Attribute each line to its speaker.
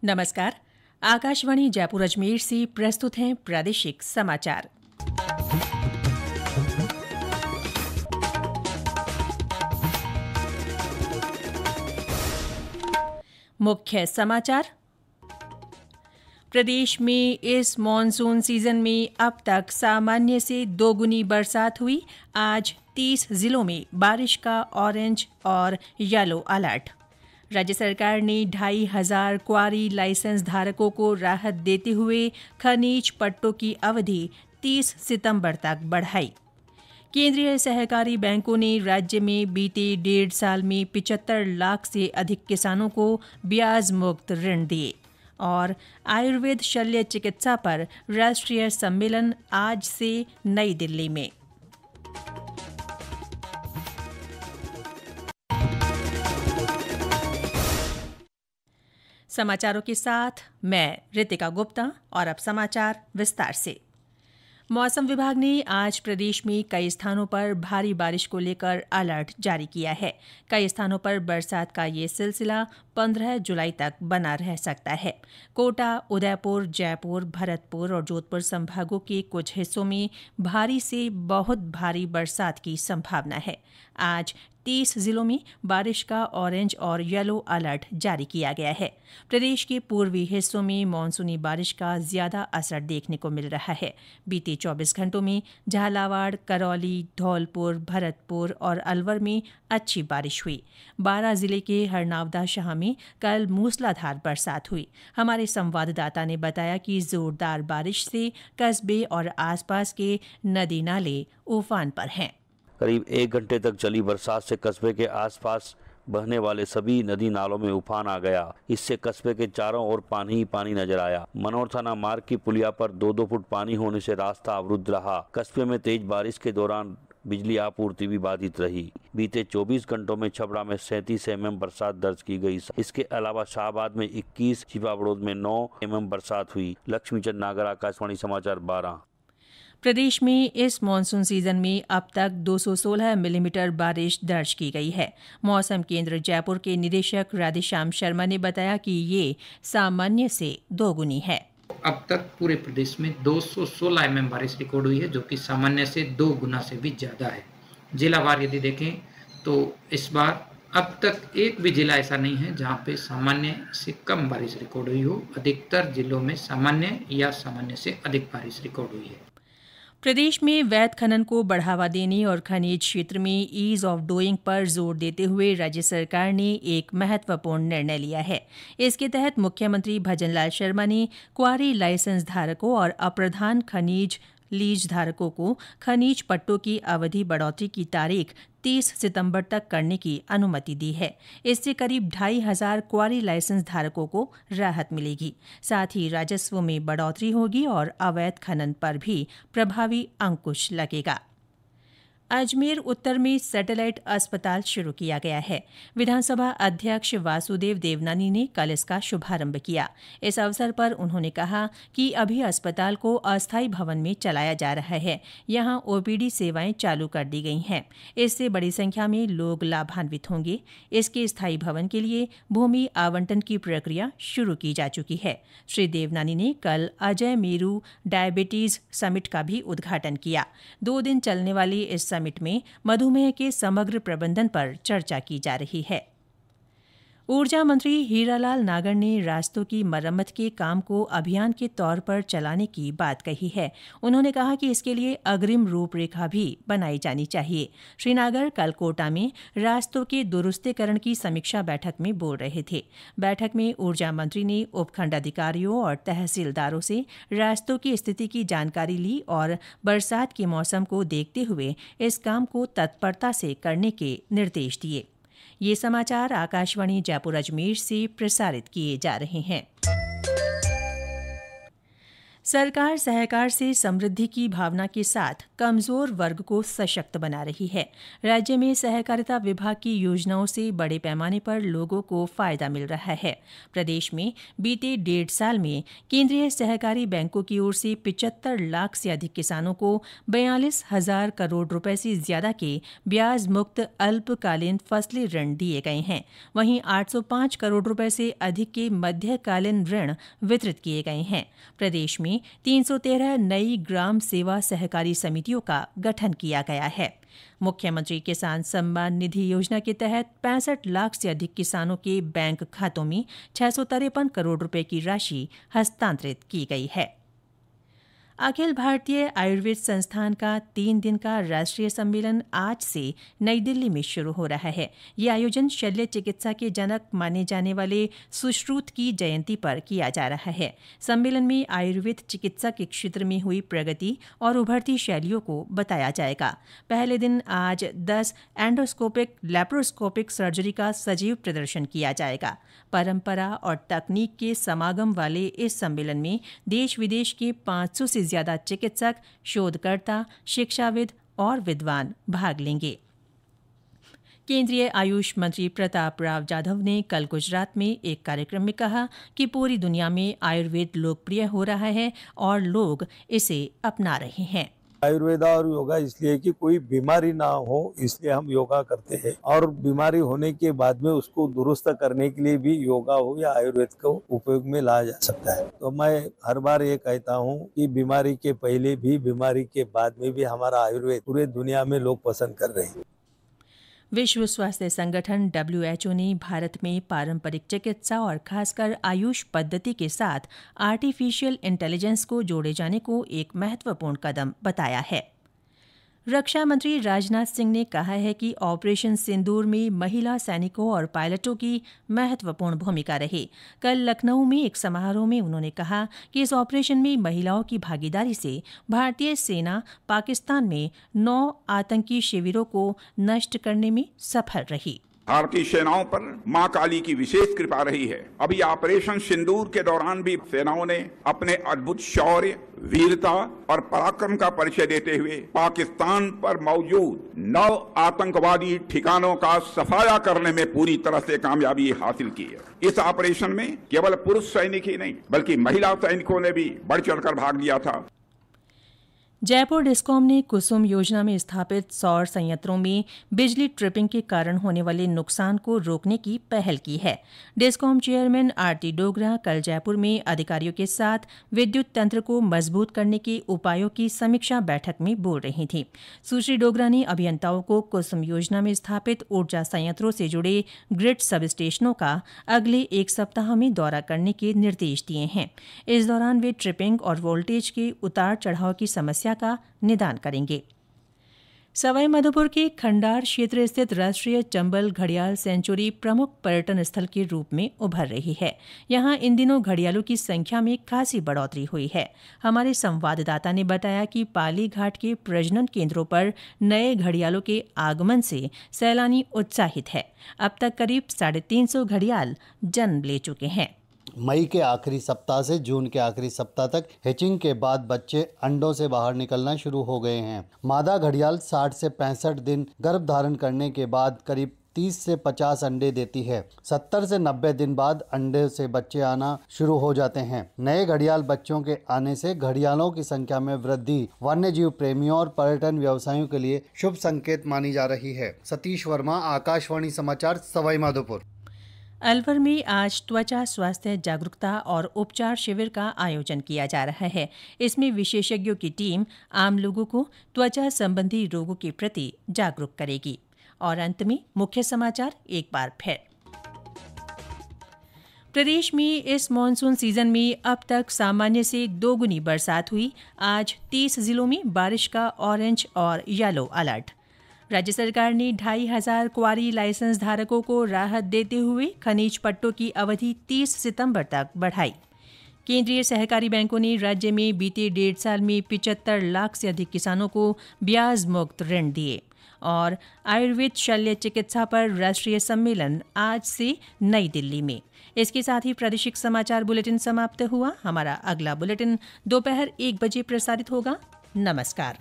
Speaker 1: नमस्कार। आकाशवाणी जयपुर अजमेर से प्रस्तुत हैं प्रादेशिक समाचार। मुख्य समाचार। प्रदेश में इस मानसून सीजन में अब तक सामान्य से दोगुनी बरसात हुई। आज 30 जिलों में बारिश का ऑरेंज और येलो अलर्ट। राज्य सरकार ने 2500 क्वारी लाइसेंस धारकों को राहत देते हुए खनिज पट्टों की अवधि 30 सितंबर तक बढ़ाई। केंद्रीय सहकारी बैंकों ने राज्य में बीते 1.5 साल में 75 लाख से अधिक किसानों को ब्याज मुक्त ऋण दिए। और आयुर्वेद शल्य चिकित्सा पर राष्ट्रीय सम्मेलन आज से नई दिल्ली में। समाचारों के साथ मैं रितिका गुप्ता और अब समाचार विस्तार से। मौसम विभाग ने आज प्रदेश में कई स्थानों पर भारी बारिश को लेकर अलर्ट जारी किया है। कई स्थानों पर बरसात का ये सिलसिला 15 जुलाई तक बना रह सकता है। कोटा, उदयपुर, जयपुर, भरतपुर और जोधपुर संभागों के कुछ हिस्सों में भारी से बहुत भारी बरसात की संभावना है। आज 30 जिलों में बारिश का ऑरेंज और येलो अलर्ट जारी किया गया है। प्रदेश के पूर्वी हिस्सों में मानसूनी बारिश का ज्यादा असर देखने को मिल रहा है। बीते 24 घंटों में झालावाड़, करौली, धौलपुर, भरतपुर और अलवर में अच्छी बारिश हुई। 12 जिले के हरनावदा शाह में कल मूसलाधार बरसात हुई। हमारे संवाददाता ने बताया कि जोरदार बारिश से कस्बे और आसपास के नदी नाले उफान पर हैं।
Speaker 2: करीब 1 घंटे तक चली बरसात से कस्बे के आसपास बहने वाले सभी नदी नालों में उफान आ गया। इससे कस्बे के चारों ओर पानी ही पानी नजर आया। मनोर थाना मार्ग की पुलिया पर 2-2 फुट पानी होने से रास्ता अवरुद्ध रहा। कस्बे में तेज बारिश के दौरान बिजली आपूर्ति भी बाधित रही। बीते 24 घंटों में छपरा में 37 mm बरसात दर्ज की गई। इसके अलावा शाहबाद में 21, छिपाबड़ोद में 9 mm बरसात हुई। लक्ष्मीचंद नागर, आकाशवाणी समाचार 12।
Speaker 1: प्रदेश में इस मानसून सीजन में अब तक 216 मिलीमीटर बारिश दर्ज की गई है। मौसम केंद्र जयपुर के निदेशक राधेश्याम शर्मा ने बताया कि ये सामान्य से दोगुनी है।
Speaker 3: अब तक पूरे प्रदेश में 216 mm बारिश रिकॉर्ड हुई है, जो कि सामान्य से 2 गुना से भी ज्यादा है। जिलावार यदि देखें तो इस बार अब तक एक भी जिला ऐसा नहीं है जहां पे सामान्य से कम बारिश रिकॉर्ड हुई हो। अधिकतर जिलों में सामान्य या सामान्य से अधिक बारिश रिकॉर्ड हुई है।
Speaker 1: प्रदेश में वैध खनन को बढ़ावा देने और खनिज क्षेत्र में ईज ऑफ डूइंग पर जोर देते हुए राज्य सरकार ने एक महत्वपूर्ण निर्णय लिया है। इसके तहत मुख्यमंत्री भजनलाल शर्मा ने क्वारी लाइसेंस धारकों और अप्रधान खनिज लीज धारकों को खनिज पट्टों की अवधि बढ़ोतरी की तारीख 30 सितंबर तक करने की अनुमति दी है। इससे करीब 2500 क्वारी लाइसेंस धारकों को राहत मिलेगी। साथ ही राजस्व में बढ़ोतरी होगी और अवैध खनन पर भी प्रभावी अंकुश लगेगा। अजमेर उत्तर में सैटेलाइट अस्पताल शुरू किया गया है। विधानसभा अध्यक्ष वासुदेव देवनानी ने कल इसका शुभारंभ किया। इस अवसर पर उन्होंने कहा कि अभी अस्पताल को अस्थायी भवन में चलाया जा रहा है। यहां ओपीडी सेवाएं चालू कर दी गई हैं। इससे बड़ी संख्या में लोग लाभान्वित होंगे। इसके स्थायी भवन के लिए भूमि आवंटन की प्रक्रिया शुरू की जा चुकी है। श्री देवनानी ने कल अजय मेरू डायबिटीज समिट का भी उद्घाटन किया। 2 दिन चलने वाली इस समिट में मधुमेह के समग्र प्रबंधन पर चर्चा की जा रही है। ऊर्जा मंत्री हीरालाल नागर ने रास्तों की मरम्मत के काम को अभियान के तौर पर चलाने की बात कही है। उन्होंने कहा कि इसके लिए अग्रिम रूपरेखा भी बनाई जानी चाहिए। श्री नागर कल कोटा में रास्तों के दुरुस्तीकरण की समीक्षा बैठक में बोल रहे थे। बैठक में ऊर्जा मंत्री ने उपखंड अधिकारियों और तहसीलदारों से रास्तों की स्थिति की जानकारी ली और बरसात के मौसम को देखते हुए इस काम को तत्परता से करने के निर्देश दिए। ये समाचार आकाशवाणी जयपुर अजमेर से प्रसारित किए जा रहे हैं। सरकार सहकार से समृद्धि की भावना के साथ कमजोर वर्ग को सशक्त बना रही है। राज्य में सहकारिता विभाग की योजनाओं से बड़े पैमाने पर लोगों को फायदा मिल रहा है। प्रदेश में बीते 1.5 साल में केंद्रीय सहकारी बैंकों की ओर से 75 लाख से अधिक किसानों को 42,000 करोड़ रुपए से ज्यादा के ब्याज मुक्त अल्पकालीन फसली ऋण दिए गए हैं। वहीं 805 करोड़ रुपए से अधिक के मध्यकालीन ऋण वितरित किए गए हैं। प्रदेश में 313 नई ग्राम सेवा सहकारी समितियों का गठन किया गया है। मुख्यमंत्री किसान सम्मान निधि योजना के तहत 65 लाख से अधिक किसानों के बैंक खातों में 653 करोड़ रुपए की राशि हस्तांतरित की गई है। अखिल भारतीय आयुर्वेद संस्थान का 3 दिन का राष्ट्रीय सम्मेलन आज से नई दिल्ली में शुरू हो रहा है। ये आयोजन शल्य चिकित्सा के जनक माने जाने वाले सुश्रुत की जयंती पर किया जा रहा है। सम्मेलन में आयुर्वेद चिकित्सा के क्षेत्र में हुई प्रगति और उभरती शैलियों को बताया जाएगा। पहले दिन आज 10 एंडोस्कोपिक लैप्रोस्कोपिक सर्जरी का सजीव प्रदर्शन किया जाएगा। परंपरा और तकनीक के समागम वाले इस सम्मेलन में देश विदेश के 500 से ज्यादा चिकित्सक, शोधकर्ता, शिक्षाविद और विद्वान भाग लेंगे। केंद्रीय आयुष मंत्री प्रताप राव जाधव ने कल गुजरात में एक कार्यक्रम में कहा कि पूरी दुनिया में आयुर्वेद लोकप्रिय हो रहा है और लोग इसे अपना रहे हैं।
Speaker 4: आयुर्वेदा और योगा इसलिए कि कोई बीमारी ना हो, इसलिए हम योगा करते हैं और बीमारी होने के बाद में उसको दुरुस्त करने के लिए भी योगा हो या आयुर्वेद को उपयोग में लाया जा सकता है। तो मैं हर बार ये कहता हूँ कि बीमारी के पहले भी, बीमारी के बाद में भी हमारा आयुर्वेद पूरे दुनिया में लोग पसंद कर रहे हैं।
Speaker 1: विश्व स्वास्थ्य संगठन WHO ने भारत में पारंपरिक चिकित्सा और खासकर आयुष पद्धति के साथ आर्टिफिशियल इंटेलिजेंस को जोड़े जाने को एक महत्वपूर्ण कदम बताया है। रक्षा मंत्री राजनाथ सिंह ने कहा है कि ऑपरेशन सिंदूर में महिला सैनिकों और पायलटों की महत्वपूर्ण भूमिका रही। कल लखनऊ में एक समारोह में उन्होंने कहा कि इस ऑपरेशन में महिलाओं की भागीदारी से भारतीय सेना पाकिस्तान में 9 आतंकी शिविरों को नष्ट करने में सफल रही।
Speaker 5: भारतीय सेनाओं पर मां काली की विशेष कृपा रही है। अभी ऑपरेशन सिंदूर के दौरान भी सेनाओं ने अपने अद्भुत शौर्य, वीरता और पराक्रम का परिचय देते हुए पाकिस्तान पर मौजूद 9 आतंकवादी ठिकानों का सफाया करने में पूरी तरह से कामयाबी हासिल की है। इस ऑपरेशन में केवल पुरुष सैनिक ही नहीं बल्कि महिला सैनिकों ने भी बढ़ चढ़कर भाग लिया था।
Speaker 1: जयपुर डिस्कॉम ने कुसुम योजना में स्थापित सौर संयंत्रों में बिजली ट्रिपिंग के कारण होने वाले नुकसान को रोकने की पहल की है। डिस्कॉम चेयरमैन आरती डोगरा कल जयपुर में अधिकारियों के साथ विद्युत तंत्र को मजबूत करने के उपायों की समीक्षा बैठक में बोल रही थीं। सुश्री डोगरा ने अभियंताओं को कुसुम योजना में स्थापित ऊर्जा संयंत्रों से जुड़े ग्रिड सब स्टेशनों का अगले 1 सप्ताह में दौरा करने के निर्देश दिए हैं। इस दौरान वे ट्रिपिंग और वोल्टेज के उतार चढ़ाव की समस्या का निदान करेंगे। सवाईमाधोपुर के खंडार क्षेत्र स्थित राष्ट्रीय चंबल घड़ियाल सेंचुरी प्रमुख पर्यटन स्थल के रूप में उभर रही है। यहां इन दिनों घड़ियालों की संख्या में खासी बढ़ोतरी हुई है। हमारे संवाददाता ने बताया कि पाली घाट के प्रजनन केंद्रों पर नए घड़ियालों के आगमन से सैलानी उत्साहित है। अब तक करीब 350 घड़ियाल जन्म ले चुके हैं।
Speaker 6: मई के आखिरी सप्ताह से जून के आखिरी सप्ताह तक हैचिंग के बाद बच्चे अंडों से बाहर निकलना शुरू हो गए हैं। मादा घड़ियाल 60 से 65 दिन गर्भ धारण करने के बाद करीब 30 से 50 अंडे देती है। 70 से 90 दिन बाद अंडे से बच्चे आना शुरू हो जाते हैं। नए घड़ियाल बच्चों के आने से घड़ियालों की संख्या में वृद्धि वन्यजीव प्रेमियों और पर्यटन व्यवसायियों के लिए शुभ संकेत मानी जा रही है। सतीश वर्मा, आकाशवाणी समाचार, सवाईमाधोपुर।
Speaker 1: अलवर में आज त्वचा स्वास्थ्य जागरूकता और उपचार शिविर का आयोजन किया जा रहा है। इसमें विशेषज्ञों की टीम आम लोगों को त्वचा संबंधी रोगों के प्रति जागरूक करेगी। और अंत में मुख्य समाचार एक बार फिर। प्रदेश में इस मानसून सीजन में अब तक सामान्य से 2 गुनी बरसात हुई। आज 30 जिलों में बारिश का ऑरेंज और येलो अलर्ट। राज्य सरकार ने 2500 क्वारी लाइसेंस धारकों को राहत देते हुए खनिज पट्टों की अवधि 30 सितंबर तक बढ़ाई। केंद्रीय सहकारी बैंकों ने राज्य में बीते 1.5 साल में 75 लाख से अधिक किसानों को ब्याज मुक्त ऋण दिए। और आयुर्वेद शल्य चिकित्सा पर राष्ट्रीय सम्मेलन आज से नई दिल्ली में। इसके साथ ही प्रादेशिक समाचार बुलेटिन समाप्त हुआ। हमारा अगला बुलेटिन दोपहर 1 बजे प्रसारित होगा। नमस्कार।